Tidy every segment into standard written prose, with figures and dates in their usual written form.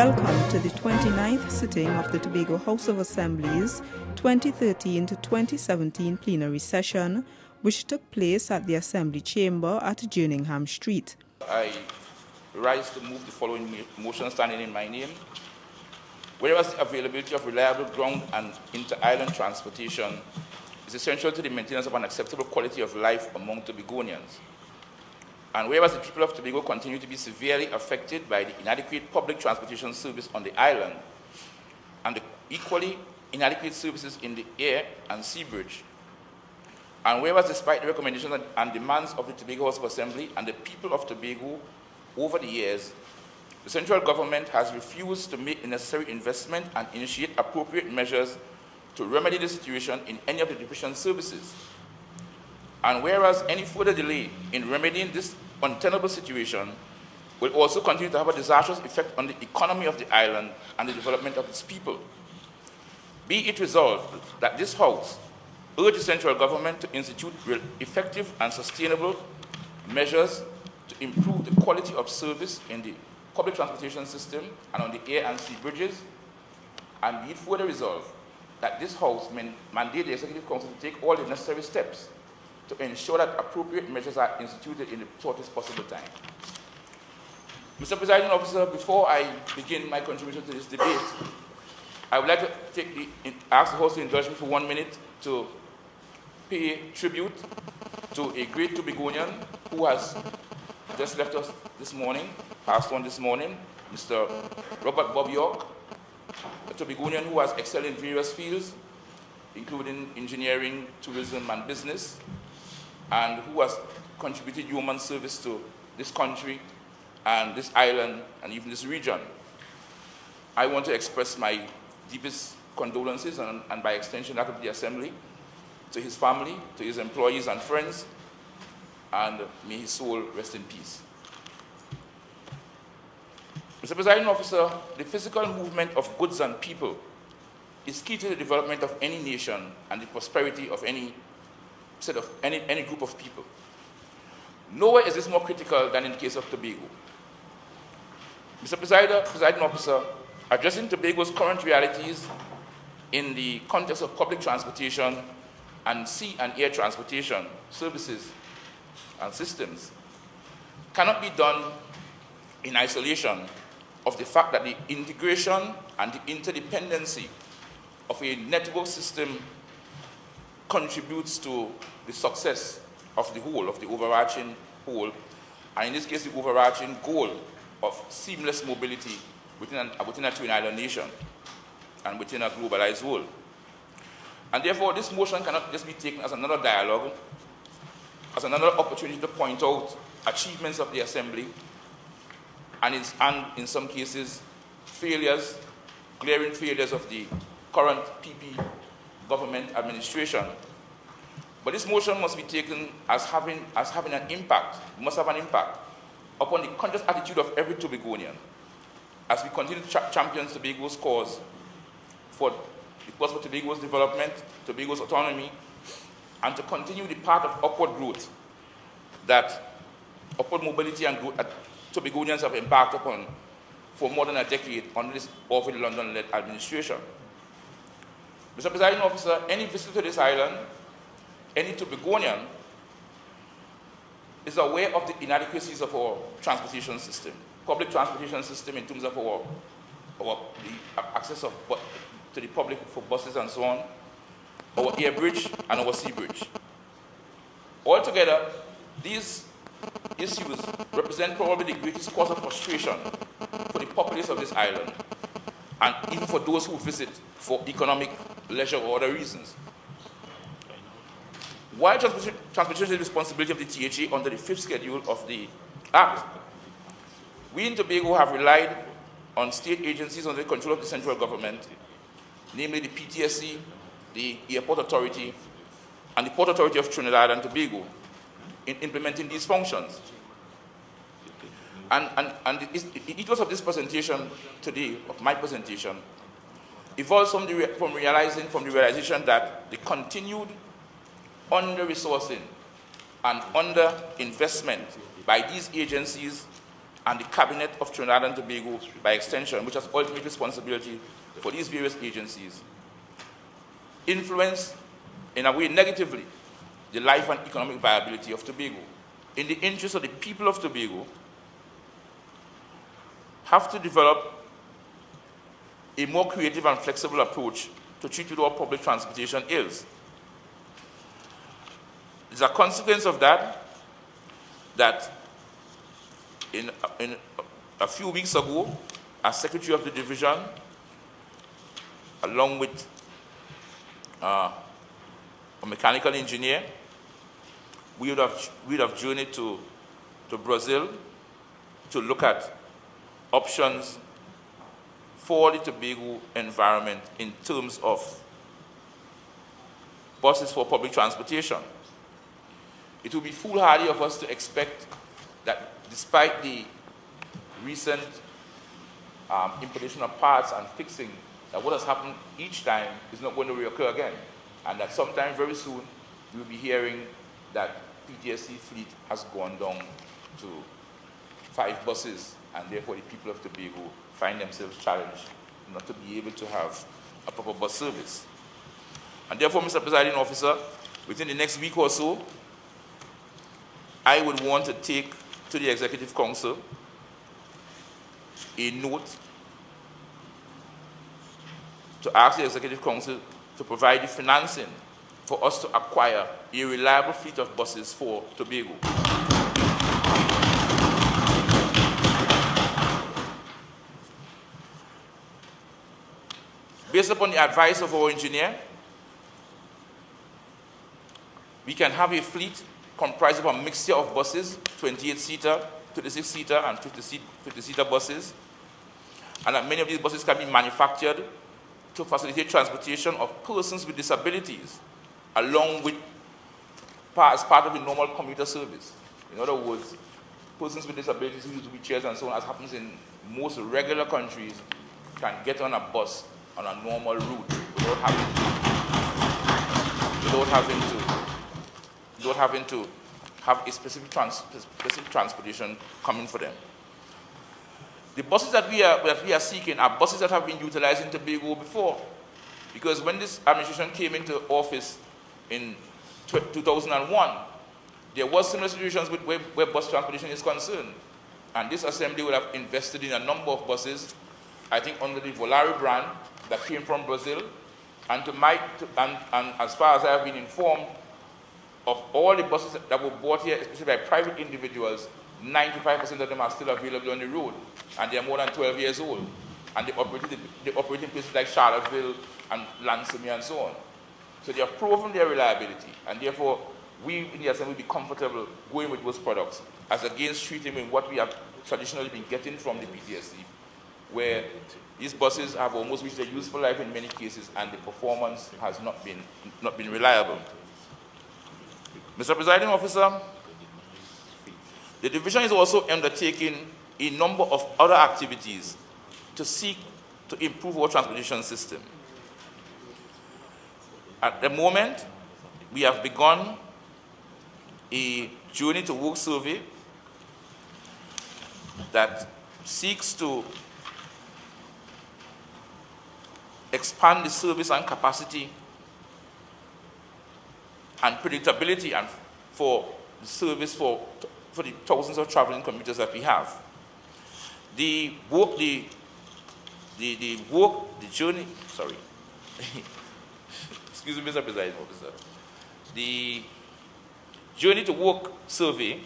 Welcome to the 29th sitting of the Tobago House of Assembly's 2013 to 2017 plenary session, which took place at the Assembly Chamber at Jerningham Street. I rise to move the following motion standing in my name. Whereas the availability of reliable ground and inter-island transportation is essential to the maintenance of an acceptable quality of life among Tobagonians, and whereas the people of Tobago continue to be severely affected by the inadequate public transportation service on the island and the equally inadequate services in the air and sea bridge, and whereas despite the recommendations and demands of the Tobago House of Assembly and the people of Tobago over the years, the central government has refused to make the necessary investment and initiate appropriate measures to remedy the situation in any of the deficient services. And whereas any further delay in remedying this untenable situation will also continue to have a disastrous effect on the economy of the island and the development of its people, be it resolved that this House urge the central government to institute effective and sustainable measures to improve the quality of service in the public transportation system and on the air and sea bridges, and be it further resolved that this House mandate the Executive Council to take all the necessary steps to ensure that appropriate measures are instituted in the shortest possible time. Mr. Presiding Officer, before I begin my contribution to this debate, I would like to ask the House to indulge me for 1 minute to pay tribute to a great Tobagonian who has just left us this morning, passed on this morning, Mr. Robert Bob York, a Tobagonian who has excelled in various fields, including engineering, tourism, and business, and who has contributed human service to this country and this island and even this region. I want to express my deepest condolences and by extension that of the Assembly to his family, to his employees and friends, and may his soul rest in peace. Mr. Presiding Officer, the physical movement of goods and people is key to the development of any nation and the prosperity of any group of people. Nowhere is this more critical than in the case of Tobago. Mr. Presiding Officer, addressing Tobago's current realities in the context of public transportation and sea and air transportation services and systems cannot be done in isolation of the fact that the integration and the interdependency of a network system contributes to the success of the whole, of the overarching whole, and in this case, the overarching goal of seamless mobility within a twin island nation and within a globalized world. And therefore, this motion cannot just be taken as another dialogue, as another opportunity to point out achievements of the Assembly and in some cases, failures, glaring failures of the current PP government administration. But this motion must be taken as having an impact, must have an impact upon the conscious attitude of every Tobagonian as we continue to champion Tobago's cause for Tobago's development, Tobago's autonomy, and to continue the path of upward growth, that upward mobility and growth that Tobagonians have embarked upon for more than a decade under this awfully London-led administration. Mr. Presiding Officer, any visitor to this island, any Tobagonian, is aware of the inadequacies of our transportation system, public transportation system in terms of the access to the public for buses and so on, our air bridge and our sea bridge. Altogether, these issues represent probably the greatest cause of frustration for the populace of this island, and even for those who visit for economic, leisure, or other reasons. While transportation is the responsibility of the THA under the 5th schedule of the Act, we in Tobago have relied on state agencies under the control of the central government, namely the PTSC, the Airport Authority, and the Port Authority of Trinidad and Tobago, in implementing these functions. And the ethos of this presentation today, of my presentation, evolves from the realization that the continued under-resourcing and under-investment by these agencies and the Cabinet of Trinidad and Tobago, by extension, which has ultimate responsibility for these various agencies, influence in a way negatively the life and economic viability of Tobago. In the interest of the people of Tobago, have to develop a more creative and flexible approach to treat with what public transportation is. It's a consequence of that in a few weeks ago, as Secretary of the Division, along with a mechanical engineer, we would have journeyed to Brazil to look at options for the Tobago environment in terms of buses for public transportation. It would be foolhardy of us to expect that despite the recent importation of parts and fixing, that what has happened each time is not going to reoccur again, and that sometime very soon we will be hearing that PTSC fleet has gone down to 5 buses, and therefore the people of Tobago find themselves challenged not to be able to have a proper bus service. And therefore, Mr. Presiding Officer, within the next week or so, I would want to take to the Executive Council a note to ask the Executive Council to provide the financing for us to acquire a reliable fleet of buses for Tobago. Based upon the advice of our engineer, we can have a fleet comprised of a mixture of buses, 28-seater, 36-seater, and 50-seater buses, and that many of these buses can be manufactured to facilitate transportation of persons with disabilities, along with as part of the normal commuter service. In other words, persons with disabilities who use wheelchairs and so on, as happens in most regular countries, can get on a bus on a normal route without having to have a specific transportation coming for them. The buses that we are seeking are buses that have been utilized in Tobago before, because when this administration came into office in 2001, there was similar situations where bus transportation is concerned, and this assembly would have invested in a number of buses, I think under the Volare brand that came from Brazil, and as far as I have been informed, of all the buses that were bought here, especially by private individuals, 95% of them are still available on the road, and they are more than 12 years old, and they operate in places like Charlottesville and Lansing and so on. So they have proven their reliability, and therefore we in the Assembly will be comfortable going with those products as against treating with what we have traditionally been getting from the PTSC, where these buses have almost reached their useful life in many cases, and the performance has not been reliable. Mr. Presiding Officer, the division is also undertaking a number of other activities to seek to improve our transportation system. At the moment, we have begun a journey to work survey that seeks to expand the service and capacity and predictability and for the service for the thousands of traveling commuters that we have. The journey, sorry. Excuse me, Mr. Presiding Officer. The journey to work survey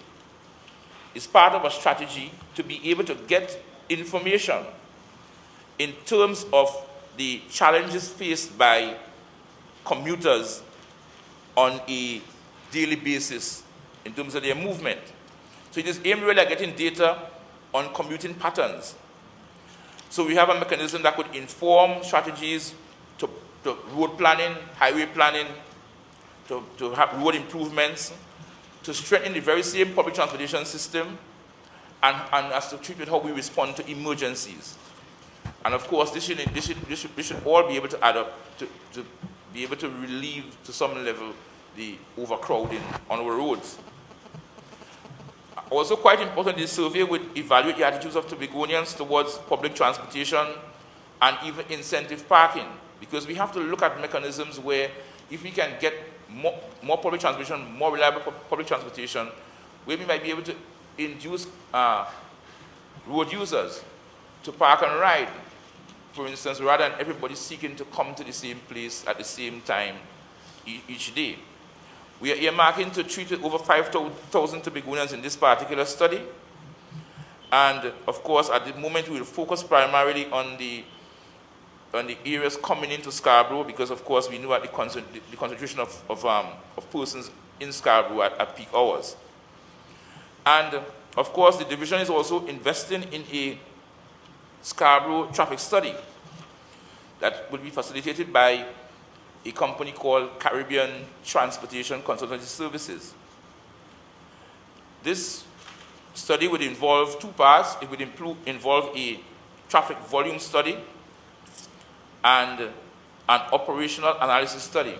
is part of a strategy to be able to get information in terms of the challenges faced by commuters on a daily basis in terms of their movement. So it is aimed really at getting data on commuting patterns. So we have a mechanism that could inform strategies to road planning, highway planning, to have road improvements, to strengthen the very same public transportation system, and as to treat with how we respond to emergencies. And of course, this should all be able to add up to be able to relieve to some level the overcrowding on our roads. Also quite important, this survey would evaluate the attitudes of Tobagonians towards public transportation and even incentive parking, because we have to look at mechanisms where if we can get more public transportation, more reliable public transportation, where we might be able to induce road users to park and ride, for instance, rather than everybody seeking to come to the same place at the same time each day. We are earmarking to treat with over 5,000 Tobagonians in this particular study. And of course, at the moment, we will focus primarily on the areas coming into Scarborough, because of course we know at the concentration of persons in Scarborough at peak hours. And of course, the division is also investing in a Scarborough traffic study that will be facilitated by a company called Caribbean Transportation Consultancy Services. This study would involve two parts. It would involve a traffic volume study and an operational analysis study,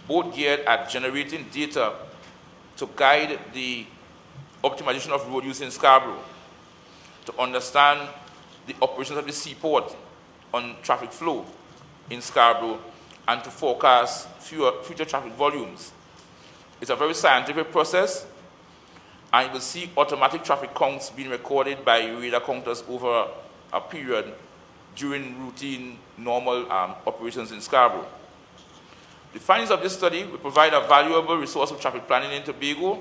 both geared at generating data to guide the optimization of road use in Scarborough, to understand the operations of the seaport on traffic flow in Scarborough, and to forecast future traffic volumes. It's a very scientific process, and you will see automatic traffic counts being recorded by radar counters over a period during routine, normal operations in Scarborough. The findings of this study will provide a valuable resource of traffic planning in Tobago,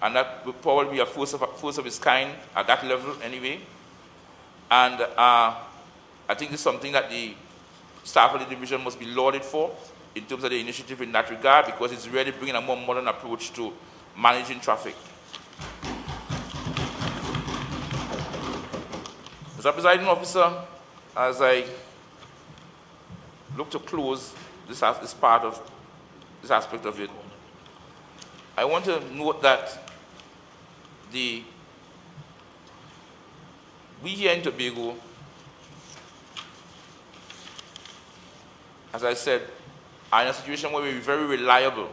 and that will probably be a first of its kind at that level anyway. And I think it's something that the staff of the division must be lauded for in terms of the initiative in that regard, because it's really bringing a more modern approach to managing traffic. Mr. Presiding Officer, as I look to close this part of this aspect of it, I want to note that we here in Tobago, as I said, are in a situation where we're very reliable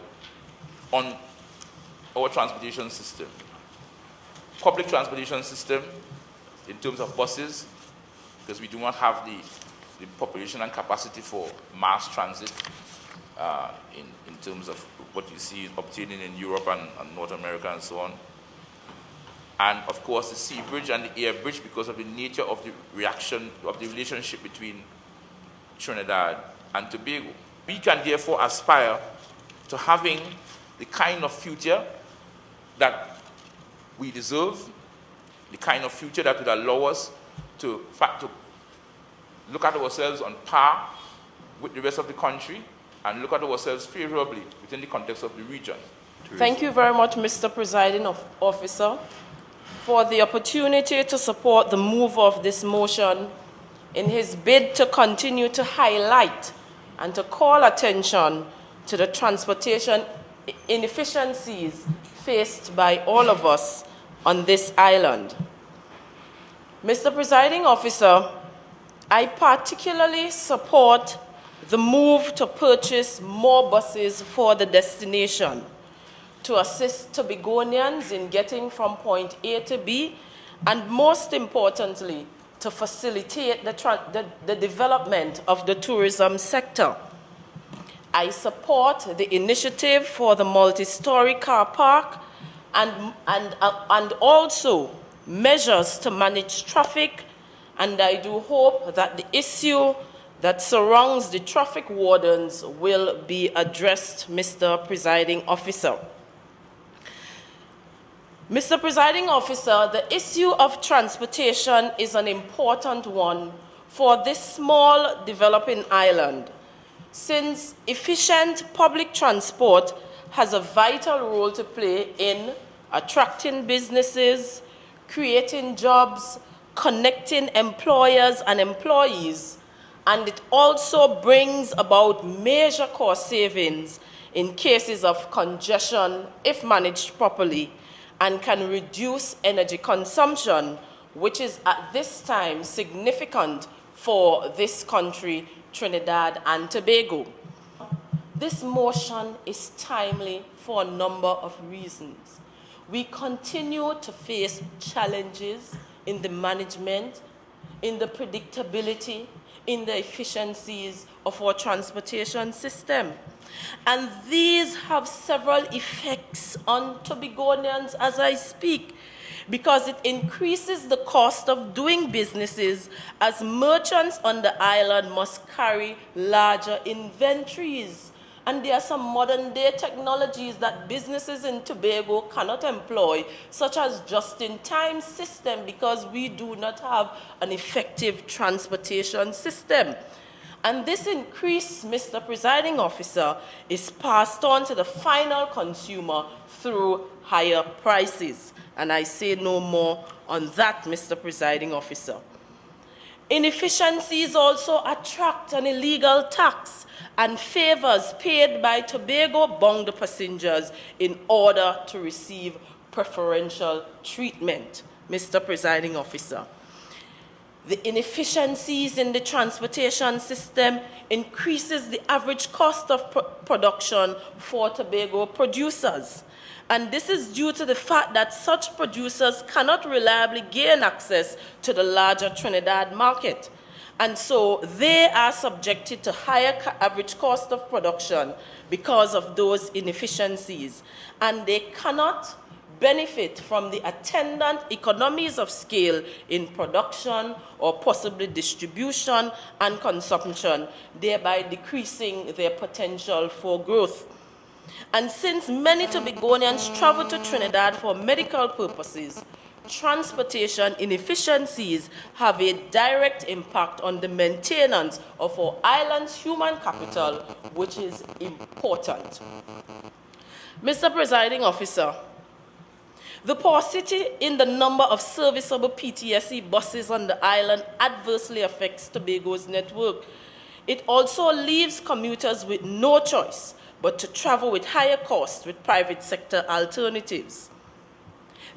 on our transportation system. Public transportation system, in terms of buses, because we do not have the population and capacity for mass transit in terms of what you see obtaining in Europe and North America and so on. And of course, the sea bridge and the air bridge, because of the nature of the relationship between Trinidad and Tobago. We can therefore aspire to having the kind of future that we deserve, the kind of future that would allow us to look at ourselves on par with the rest of the country and look at ourselves favorably within the context of the region. Thank you very much, Mr. Presiding Officer, for the opportunity to support the move of this motion in his bid to continue to highlight and to call attention to the transportation inefficiencies faced by all of us on this island. Mr. Presiding Officer, I particularly support the move to purchase more buses for the destination to assist Tobagonians in getting from point A to B, and most importantly, to facilitate the development of the tourism sector. I support the initiative for the multi-story car park and also measures to manage traffic, and I do hope that the issue that surrounds the traffic wardens will be addressed, Mr. Presiding Officer. Mr. Presiding Officer, the issue of transportation is an important one for this small developing island, since efficient public transport has a vital role to play in attracting businesses, creating jobs, connecting employers and employees, and it also brings about major cost savings in cases of congestion if managed properly, and can reduce energy consumption, which is at this time significant for this country, Trinidad and Tobago. This motion is timely for a number of reasons. we continue to face challenges in the management, in the predictability, in the efficiencies of our transportation system. And these have several effects on Tobagonians as I speak, because it increases the cost of doing businesses as merchants on the island must carry larger inventories. And there are some modern-day technologies that businesses in Tobago cannot employ, such as just-in-time system, because we do not have an effective transportation system. And this increase, Mr. Presiding Officer, is passed on to the final consumer through higher prices. And I say no more on that, Mr. Presiding Officer. Inefficiencies also attract an illegal tax and favors paid by Tobago-bound passengers in order to receive preferential treatment, Mr. Presiding Officer. The inefficiencies in the transportation system increases the average cost of production for Tobago producers. And this is due to the fact that such producers cannot reliably gain access to the larger Trinidad market. And so they are subjected to higher average cost of production because of those inefficiencies. And they cannot benefit from the attendant economies of scale in production or possibly distribution and consumption, thereby decreasing their potential for growth. And since many Tobagonians travel to Trinidad for medical purposes, transportation inefficiencies have a direct impact on the maintenance of our island's human capital, which is important. Mr. Presiding Officer, the paucity in the number of serviceable PTSE buses on the island adversely affects Tobago's network. It also leaves commuters with no choice but to travel with higher costs with private sector alternatives.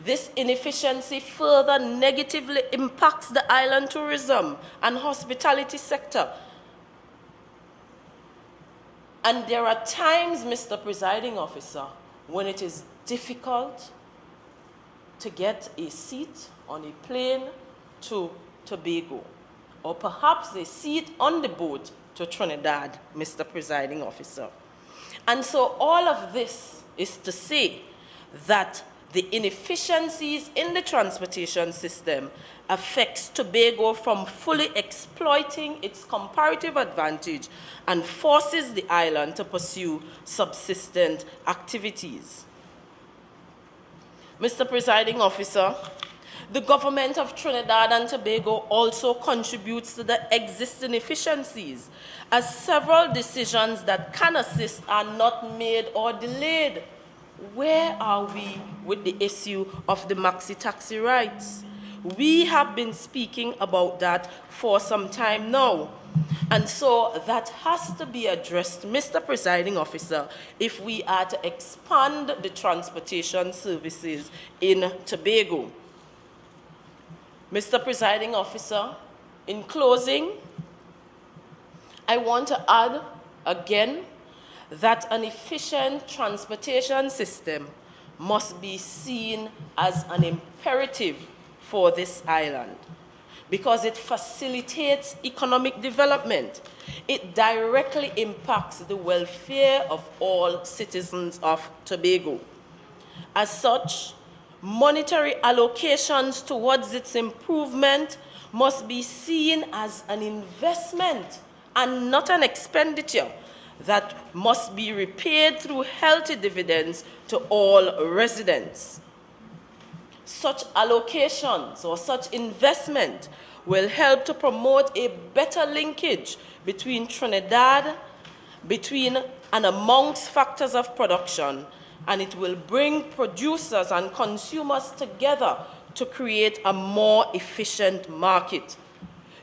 This inefficiency further negatively impacts the island tourism and hospitality sector. And there are times, Mr. Presiding Officer, when it is difficult to get a seat on a plane to Tobago, or perhaps a seat on the boat to Trinidad, Mr. Presiding Officer. And so all of this is to say that the inefficiencies in the transportation system affects Tobago from fully exploiting its comparative advantage and forces the island to pursue subsistent activities. Mr. Presiding Officer, the government of Trinidad and Tobago also contributes to the existing efficiencies, as several decisions that can assist are not made or delayed. Where are we with the issue of the maxi-taxi rights? We have been speaking about that for some time now. And so that has to be addressed, Mr. Presiding Officer, if we are to expand the transportation services in Tobago. Mr. Presiding Officer, in closing, I want to add again that an efficient transportation system must be seen as an imperative for this island, because it facilitates economic development. It directly impacts the welfare of all citizens of Tobago. As such, monetary allocations towards its improvement must be seen as an investment and not an expenditure that must be repaid through healthy dividends to all residents. Such allocations or such investment will help to promote a better linkage between Trinidad, and amongst factors of production, and it will bring producers and consumers together to create a more efficient market.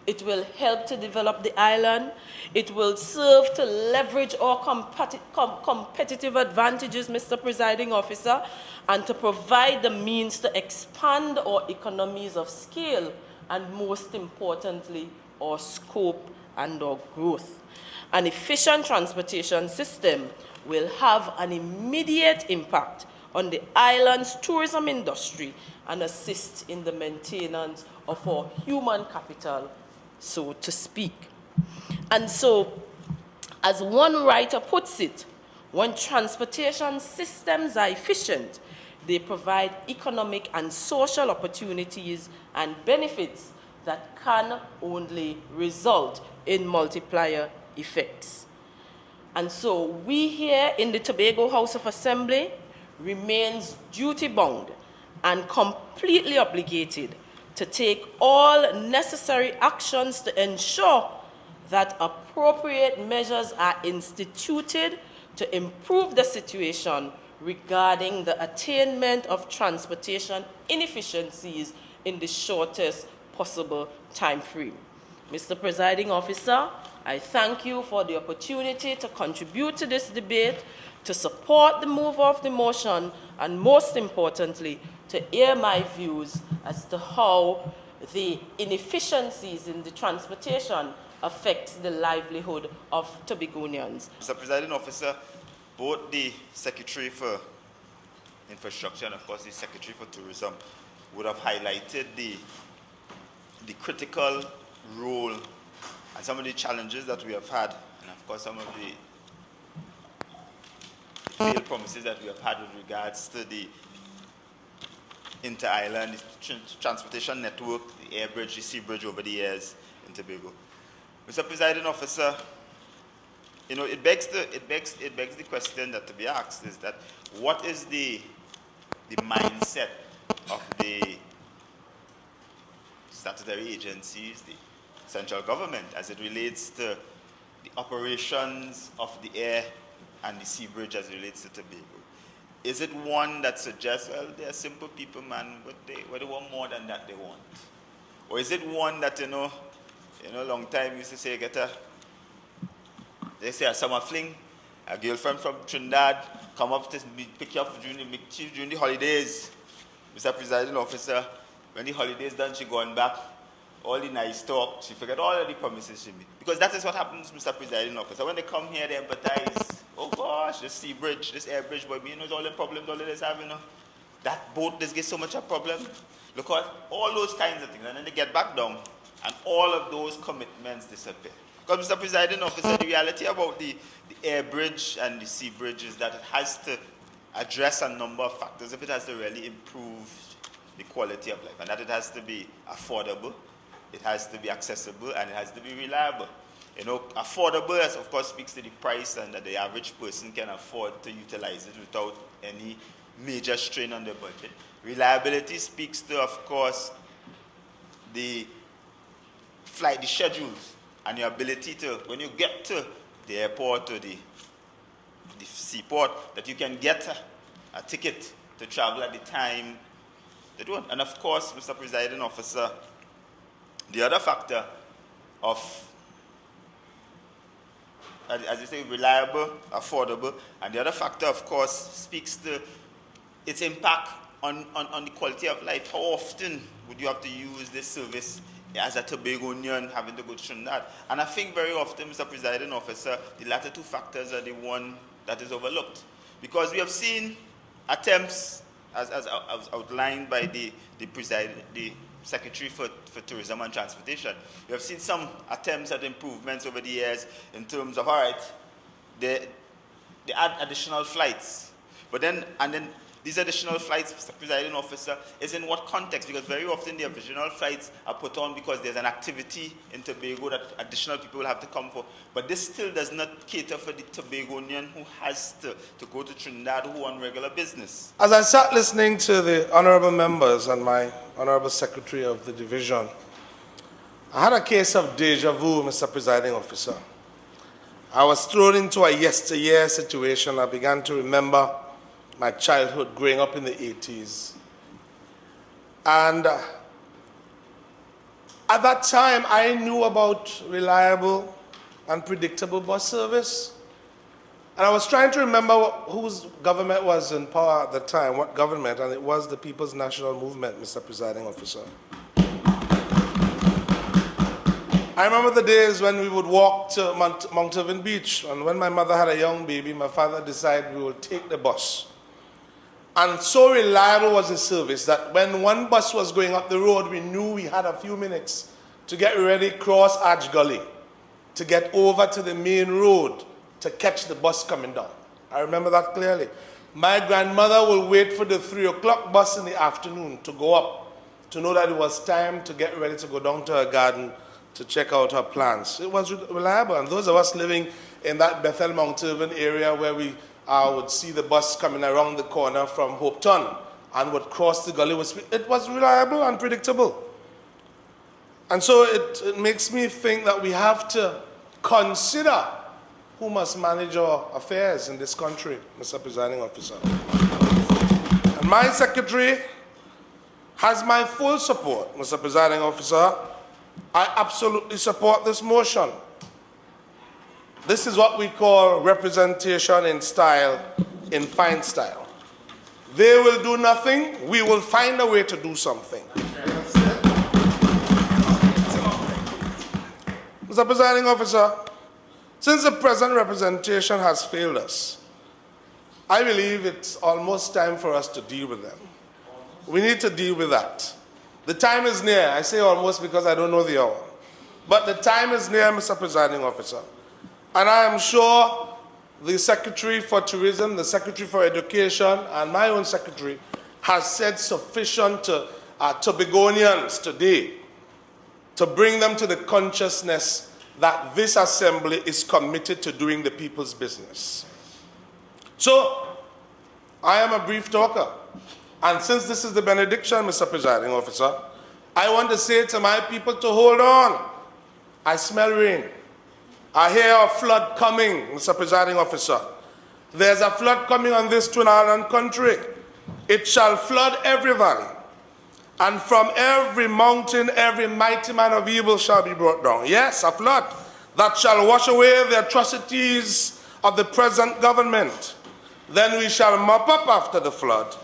It will help to develop the island. It will serve to leverage our competitive advantages, Mr. Presiding Officer, and to provide the means to expand our economies of scale, and most importantly, our scope and our growth. An efficient transportation system will have an immediate impact on the island's tourism industry and assist in the maintenance of our human capital, so to speak. And so, as one writer puts it, when transportation systems are efficient, they provide economic and social opportunities and benefits that can only result in multiplier effects. And so we here in the Tobago House of Assembly remains duty-bound and completely obligated to take all necessary actions to ensure that appropriate measures are instituted to improve the situation regarding the attainment of transportation inefficiencies in the shortest possible time frame. Mr. Presiding Officer, I thank you for the opportunity to contribute to this debate, to support the move of the motion, and most importantly, to hear my views as to how the inefficiencies in the transportation affects the livelihood of Tobagonians. Mr. Presiding Officer, both the Secretary for Infrastructure and, of course, the Secretary for Tourism would have highlighted the critical role and some of the challenges that we have had, and, of course, some of the failed promises that we have had with regards to the inter-island transportation network, the air bridge, the sea bridge over the years in Tobago. Mr. Presiding Officer, you know, it begs the question that to be asked is that what is the mindset of the statutory agencies, the central government, as it relates to the operations of the air and the sea bridge as it relates to Tobago? Is it one that suggests, well, they're simple people, man, but they want more than that they want? Or is it one that, you know, long time used to say, they say a summer fling, a girlfriend from Trinidad come up to pick you up during the holidays. Mr. Presiding Officer, when the holidays done, she gone back, all the nice talk, she forget all of the promises she made. Because that is what happens, Mr. Presiding Officer. When they come here, they empathize. Oh gosh, this sea bridge, this air bridge, but you know, all the problems all of this have, you know. That boat, this gets so much a problem. Look at all those kinds of things. And then they get back down, and all of those commitments disappear. Because, Mr. Presiding Officer, the reality about the air bridge and the sea bridge is that it has to address a number of factors if it has to really improve the quality of life, and that it has to be affordable, it has to be accessible, and it has to be reliable. You know, affordable, as of course, speaks to the price and that the average person can afford to utilize it without any major strain on their budget. Reliability speaks to, of course, the flight, the schedules, and your ability to, when you get to the airport or the seaport, that you can get a ticket to travel at the time they do. And of course, Mr. Presiding Officer, the other factor of, as you say, reliable, affordable, and the other factor, of course, speaks to its impact on the quality of life. How often would you have to use this service as a Tobagonian having to go to Trinidad? And I think very often, Mr. Presiding Officer, the latter two factors are the one that is overlooked. Because we have seen attempts, as outlined by the Secretary for Tourism and Transportation. We have seen some attempts at improvements over the years in terms of, all right, they add additional flights. But then, these additional flights, Mr. Presiding Officer, is in what context? Because very often the additional flights are put on because there's an activity in Tobago that additional people will have to come for. But this still does not cater for the Tobagonian who has to go to Trinidad, who on regular business. As I sat listening to the honorable members and my honorable Secretary of the Division, I had a case of deja vu, Mr. Presiding Officer. I was thrown into a yesteryear situation. I began to remember my childhood growing up in the 80s. And at that time, I knew about reliable and predictable bus service. And I was trying to remember whose government was in power at the time, what government, and it was the People's National Movement, Mr. Presiding Officer. I remember the days when we would walk to Mount Irving Beach, and when my mother had a young baby, my father decided we would take the bus. And so reliable was the service that when one bus was going up the road, we knew we had a few minutes to get ready, cross Arch Gully, to get over to the main road to catch the bus coming down. I remember that clearly. My grandmother will wait for the 3 o'clock bus in the afternoon to go up, to know that it was time to get ready to go down to her garden to check out her plants. It was reliable, and those of us living in that Bethel Mount Irvin area where we would see the bus coming around the corner from Hopeton and would cross the gully, it was reliable and predictable. And so it makes me think that we have to consider who must manage our affairs in this country, Mr. Presiding Officer. And my secretary has my full support, Mr. Presiding Officer. I absolutely support this motion. This is what we call representation in style, in fine style. They will do nothing, we will find a way to do something. Mr. Presiding Officer, since the present representation has failed us, I believe it's almost time for us to deal with them. We need to deal with that. The time is near. I say almost because I don't know the hour. But the time is near, Mr. Presiding Officer. And I am sure the Secretary for Tourism, the Secretary for Education, and my own Secretary has said sufficient to Tobagonians today to bring them to the consciousness that this Assembly is committed to doing the people's business. So, I am a brief talker. And since this is the benediction, Mr. Presiding Officer, I want to say to my people to hold on. I smell rain. I hear a flood coming, Mr. Presiding Officer. There's a flood coming on this Twin Island country. It shall flood every valley. And from every mountain, every mighty man of evil shall be brought down. Yes, a flood that shall wash away the atrocities of the present government. Then we shall mop up after the flood.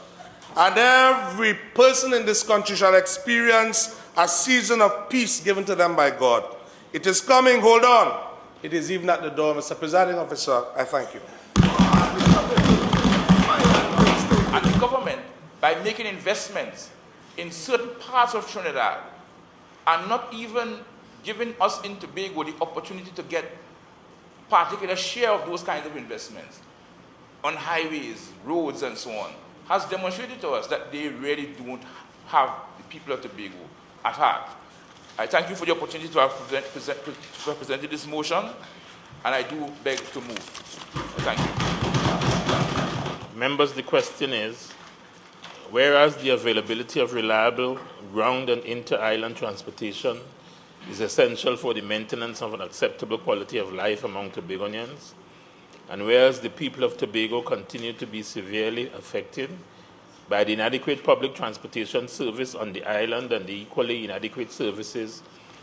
And every person in this country shall experience a season of peace given to them by God. It is coming, hold on. It is even at the door, Mr. Presiding Officer. I thank you. And the government, by making investments in certain parts of Trinidad, and not even giving us in Tobago the opportunity to get particular share of those kinds of investments on highways, roads, and so on, has demonstrated to us that they really don't have the people of Tobago at heart. I thank you for the opportunity to have presented this motion, and I do beg to move. Thank you. Members, the question is, whereas the availability of reliable ground and inter-island transportation is essential for the maintenance of an acceptable quality of life among Tobagonians, and whereas the people of Tobago continue to be severely affected by the inadequate public transportation service on the island and the equally inadequate services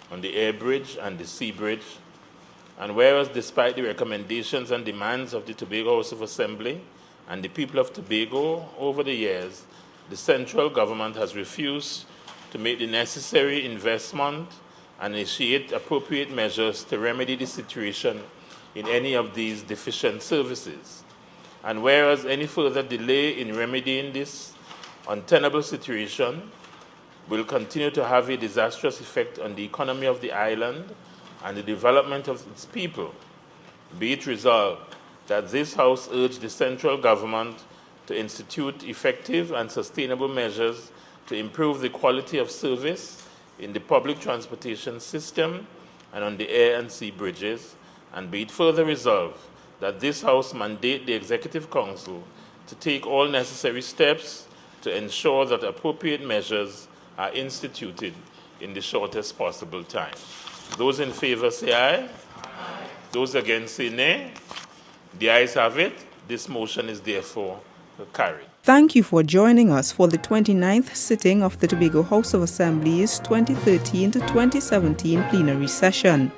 on the air bridge and the sea bridge, and whereas despite the recommendations and demands of the Tobago House of Assembly and the people of Tobago over the years, the central government has refused to make the necessary investment and initiate appropriate measures to remedy the situation in any of these deficient services. And whereas any further delay in remedying this untenable situation will continue to have a disastrous effect on the economy of the island and the development of its people, be it resolved that this House urge the central government to institute effective and sustainable measures to improve the quality of service in the public transportation system and on the air and sea bridges, and be it further resolved that this House mandate the Executive Council to take all necessary steps to ensure that appropriate measures are instituted in the shortest possible time. Those in favor say aye. Aye. Those against say nay. The ayes have it. This motion is therefore carried. Thank you for joining us for the 29th sitting of the Tobago House of Assembly's 2013 to 2017 plenary session.